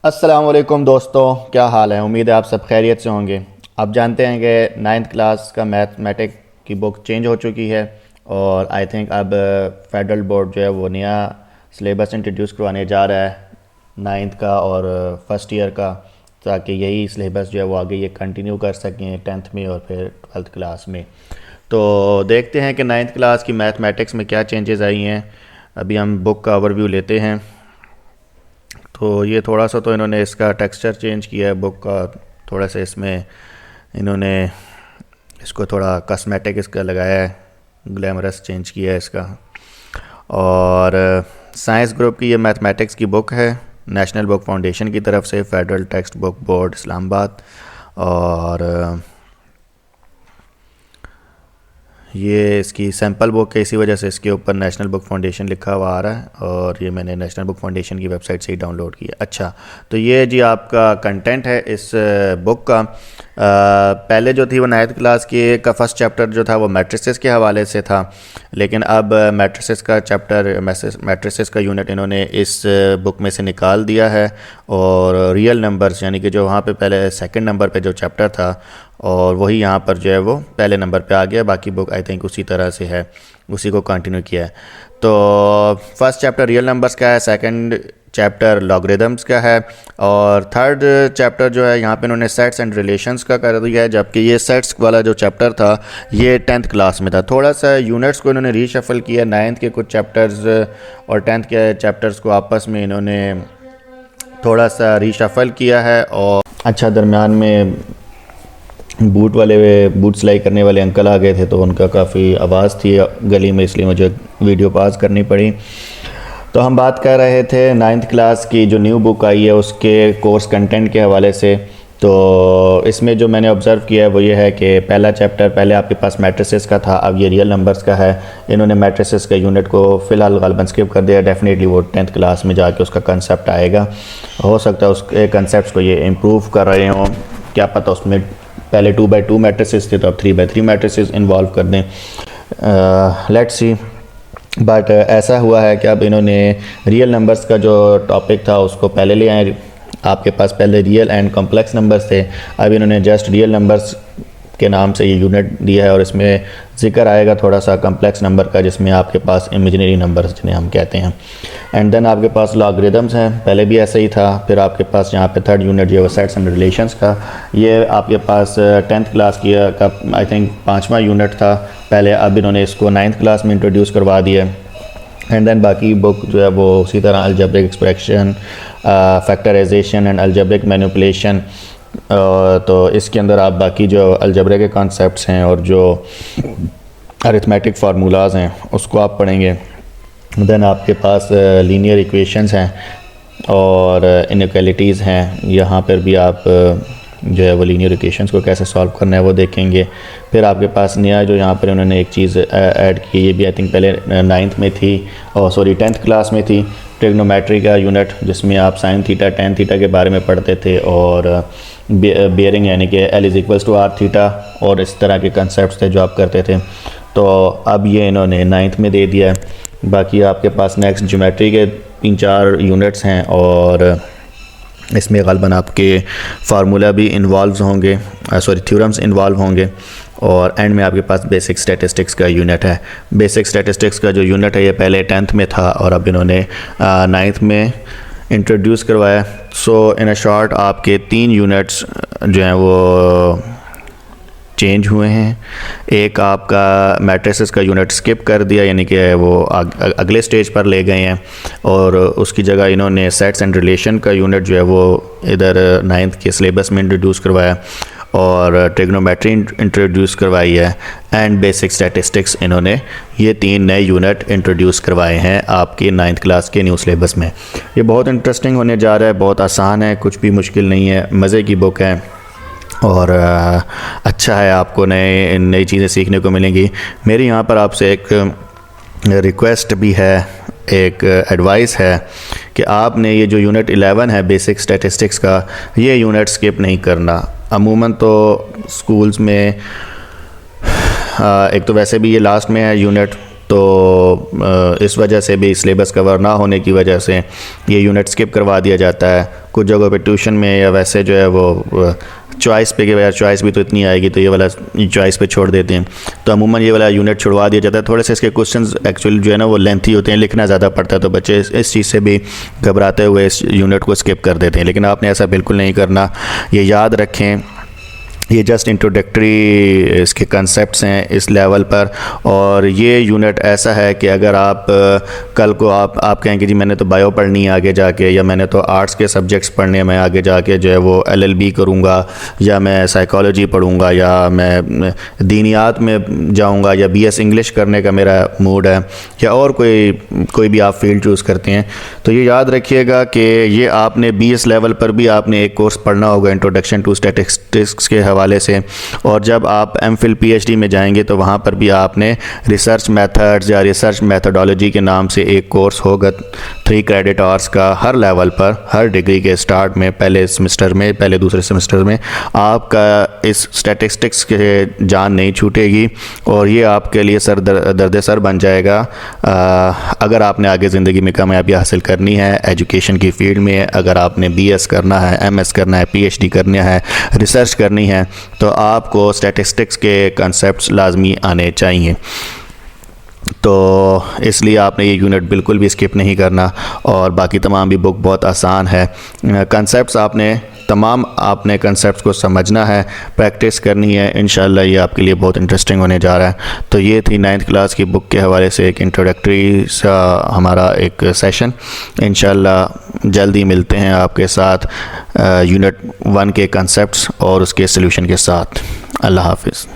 अस्सलाम वालेकुम दोस्तों, क्या हाल है। उम्मीद है आप सब खैरियत से होंगे। आप जानते हैं कि नाइन्थ क्लास का मैथमेटिक की बुक चेंज हो चुकी है और आई थिंक अब फेडरल बोर्ड जो है वो नया सिलेबस इंट्रोड्यूस करवाने जा रहा है नाइन्थ का और फर्स्ट ईयर का, ताकि यही सिलेबस जो है वो आगे ये कंटिन्यू कर सकें टेंथ में और फिर ट्वेल्थ क्लास में। तो देखते हैं कि नाइन्थ क्लास की मैथमेटिक्स में क्या चेंजेस आई हैं। अभी हम बुक का ओवरव्यू लेते हैं। तो ये थोड़ा सा तो इन्होंने इसका टेक्सचर चेंज किया है बुक का, थोड़ा सा इसमें इन्होंने इसको थोड़ा कॉस्मेटिक इसका लगाया है, ग्लैमरस चेंज किया है इसका। और साइंस ग्रुप की ये मैथमेटिक्स की बुक है, नेशनल बुक फाउंडेशन की तरफ से, federal text book board Islamabad. और ये इसकी सैम्पल बुक है, इसी वजह से इसके ऊपर नेशनल बुक फाउंडेशन लिखा हुआ आ रहा है और ये मैंने नेशनल बुक फाउंडेशन की वेबसाइट से ही डाउनलोड किया। अच्छा, तो ये जी आपका कंटेंट है इस बुक का। पहले जो थी वो नाइन्थ क्लास की का फर्स्ट चैप्टर जो था वो मैट्रिसेस के हवाले से था, लेकिन अब मैट्रिसेस का चैप्टर, मैट्रिसेस का यूनिट इन्होंने इस बुक में से निकाल दिया है और रियल नंबर्स यानी कि जो वहाँ पे पहले सेकंड नंबर पे जो चैप्टर था और वही यहाँ पर जो है वो पहले नंबर पे आ गया। बाकी बुक आई थिंक उसी तरह से है, उसी को कंटिन्यू किया है। तो फर्स्ट चैप्टर रियल नंबर्स का है, सेकंड चैप्टर लॉगरिदम्स का है और थर्ड चैप्टर जो है यहाँ पे इन्होंने सेट्स एंड रिलेशंस का कर दिया है, जबकि ये सेट्स वाला जो चैप्टर था ये टेंथ क्लास में था। थोड़ा सा यूनिट्स को इन्होंने रीशफल किया, नाइन्थ के कुछ चैप्टर्स और टेंथ के चैप्टर्स को आपस में इन्होंने थोड़ा सा रीशफल किया है। और अच्छा, दरमियान में बूट सिलाई करने वाले अंकल आ गए थे तो उनका काफ़ी आवाज़ थी गली में, इसलिए मुझे वीडियो पॉज करनी पड़ी। तो हम बात कर रहे थे नाइन्थ क्लास की जो न्यू बुक आई है उसके कोर्स कंटेंट के हवाले से। तो इसमें जो मैंने ऑब्ज़र्व किया है वो ये है कि पहला चैप्टर पहले आपके पास मैट्रिसेस का था, अब ये रियल नंबर्स का है। इन्होंने मैट्रिसेस का यूनिट को फ़िलहाल ग़ालिबन स्किप कर दिया। डेफिनेटली वो टेंथ क्लास में जाके उसका कंसेप्ट आएगा, हो सकता है उसके कंसेप्ट को ये इम्प्रूव कर रहे हों, क्या पता उसमें पहले 2x2 मैट्रिसेस थे तो अब 3x3 मैट्रिसेस इन्वॉल्व कर दें, लेट्स सी। बट ऐसा हुआ है कि अब इन्होंने रियल नंबर्स का जो टॉपिक था उसको पहले ले आए। आपके पास पहले रियल एंड कॉम्प्लेक्स नंबर्स थे, अब इन्होंने जस्ट रियल नंबर्स के नाम से ये यूनिट दिया है और इसमें जिक्र आएगा थोड़ा सा कॉम्प्लेक्स नंबर का, जिसमें आपके पास इमेजिनरी नंबर्स जिन्हें हम कहते हैं। एंड देन आपके पास लॉगरिदम्स हैं, पहले भी ऐसा ही था। फिर आपके पास यहाँ पे थर्ड यूनिट जो है सेट्स एंड रिलेशंस का, ये आपके पास टेंथ क्लास की का आई थिंक 5वां यूनिट था पहले, अब इन्होंने इसको नाइन्थ क्लास में इंट्रोड्यूस करवा दिया। एंड देन बाकी बुक जो है वो उसी तरह algebraic expression, factorisation and algebraic manipulation, तो इसके अंदर आप बाकी जो अलजेब्रा के कॉन्सेप्ट्स हैं और जो अरिथमेटिक फार्मूलाज हैं उसको आप पढ़ेंगे। देन आपके पास लीनियर इक्वेशंस हैं और इनइक्वालिटीज़ हैं, यहाँ पर भी आप जो है वो लीनियर इक्वेशंस को कैसे सॉल्व करना है वो देखेंगे। फिर आपके पास नया जो यहाँ पर उन्होंने एक चीज़ ऐड की, ये भी आई थिंक पहले नाइन्थ में थी और सॉरी टेंथ क्लास में थी, ट्रिग्नोमेट्री का यूनिट, जिसमें आप साइन थीटा टेन थीटा के बारे में पढ़ते थे और बेयरिंग यानी कि L = R थीटा और इस तरह के कंसेप्ट थे जो आप करते थे। तो अब ये इन्होंने नाइन्थ में दे दिया है। बाकी आपके पास नेक्स्ट ज्योमेट्री के 3-4 यूनिट्स हैं और इसमें ग़ालिबन आपके फार्मूला भी इन्वॉल्व होंगे, सॉरी थ्योरम्स इन्वॉल्व होंगे। और एंड में आपके पास बेसिक स्टैटिस्टिक्स का यूनिट है। बेसिक स्टैटिस्टिक्स का जो यूनिट है ये पहले टेंथ में था और अब इन्होंने नाइन्थ में इंट्रोड्यूस करवाया। सो इन अ शॉर्ट आपके 3 यूनिट्स जो हैं वो चेंज हुए हैं। एक आपका मैट्रिसेस का यूनिट स्किप कर दिया, यानी कि वो अगले स्टेज पर ले गए हैं और उसकी जगह इन्होंने सेट्स एंड रिलेशन का यूनिट जो है वो इधर नाइन्थ के सिलेबस में इंट्रोड्यूस करवाया और ट्रिग्नोमेट्री इंट्रोड्यूस करवाई है एंड बेसिक स्टैटिस्टिक्स। इन्होंने ये 3 नए यूनिट इंट्रोड्यूस करवाए हैं आपके नाइन्थ क्लास के न्यू सिलेबस में। ये बहुत इंटरेस्टिंग होने जा रहा है, बहुत आसान है, कुछ भी मुश्किल नहीं है, मज़े की बुक है और अच्छा है, आपको नई चीज़ें सीखने को मिलेंगी। मेरी यहाँ पर आपसे एक रिक्वेस्ट भी है, एक एडवाइस है कि आपने ये जो यूनिट 11 है बेसिक स्टैटिस्टिक्स का, ये यूनिट स्किप नहीं करना। अमूमन तो स्कूल्स में एक तो वैसे भी ये लास्ट में है यूनिट, तो इस वजह से भी सिलेबस कवर ना होने की वजह से ये यूनिट स्किप करवा दिया जाता है कुछ जगहों पे ट्यूशन में या वैसे जो है वो चॉइस पे के बगैर चॉइस भी तो इतनी आएगी तो ये वाला चॉइस पे छोड़ देते हैं। तो अमूमन ये वाला यूनिट छुड़वा दिया जाता है। थोड़े से इसके क्वेश्चंस एक्चुअली जो है ना वो लेंथी होते हैं, लिखना ज़्यादा पड़ता है, तो बच्चे इस चीज़ से भी घबराते हुए इस यूनिट को स्किप कर देते हैं। लेकिन आपने ऐसा बिल्कुल नहीं करना, ये याद रखें, ये जस्ट इंट्रोडक्टरी इसके कंसेप्ट्स हैं इस लेवल पर। और ये यूनिट ऐसा है कि अगर आप कल को आप कहें कि जी मैंने तो बायो पढ़नी है आगे जाके, या मैंने तो आर्ट्स के सब्जेक्ट्स पढ़ने हैं, मैं आगे जाके जो है वो LLB करूँगा, या मैं साइकोलॉजी पढ़ूँगा, या मैं दीनियात में जाऊँगा, या BS इंग्लिश करने का मेरा मूड है, या और कोई भी आप फील्ड चूज़ करते हैं, तो ये याद रखिएगा कि ये आपने BS लेवल पर भी आपने एक कोर्स पढ़ना होगा इंट्रोडक्शन टू स्टैटिस्टिक्स के हवाले से। और जब आप MPhil PhD में जाएंगे तो वहाँ पर भी आपने रिसर्च मेथड्स या रिसर्च मेथडोलॉजी के नाम से एक कोर्स होगा 3 क्रेडिट आवर्स का, हर लेवल पर, हर डिग्री के स्टार्ट में, पहले सेमेस्टर में, पहले दूसरे सेमेस्टर में आपका इस स्टैटिस्टिक्स के जान नहीं छूटेगी और ये आपके लिए दर्द सर बन जाएगा अगर आपने आगे ज़िंदगी में कामयाबी हासिल करनी है एजुकेशन की फील्ड में। अगर आपने BS करना है, MS करना है, PhD करना है, रिसर्च करनी है, तो आपको स्टैटिस्टिक्स के कंसेप्ट्स लाजमी आने चाहिए। तो इसलिए आपने ये यूनिट बिल्कुल भी स्किप नहीं करना। और बाकी तमाम भी बुक बहुत आसान है, कंसेप्ट्स आपने कंसेप्ट्स को समझना है, प्रैक्टिस करनी है, इंशाल्लाह ये आपके लिए बहुत इंटरेस्टिंग होने जा रहा है। तो ये थी 9th क्लास की बुक के हवाले से एक इंट्रोडक्टरी सा हमारा एक सेशन। इंशाल्लाह जल्दी मिलते हैं आपके साथ यूनिट 1 के कंसेप्ट्स और उसके सॉल्यूशन के साथ। अल्लाह हाफिज़।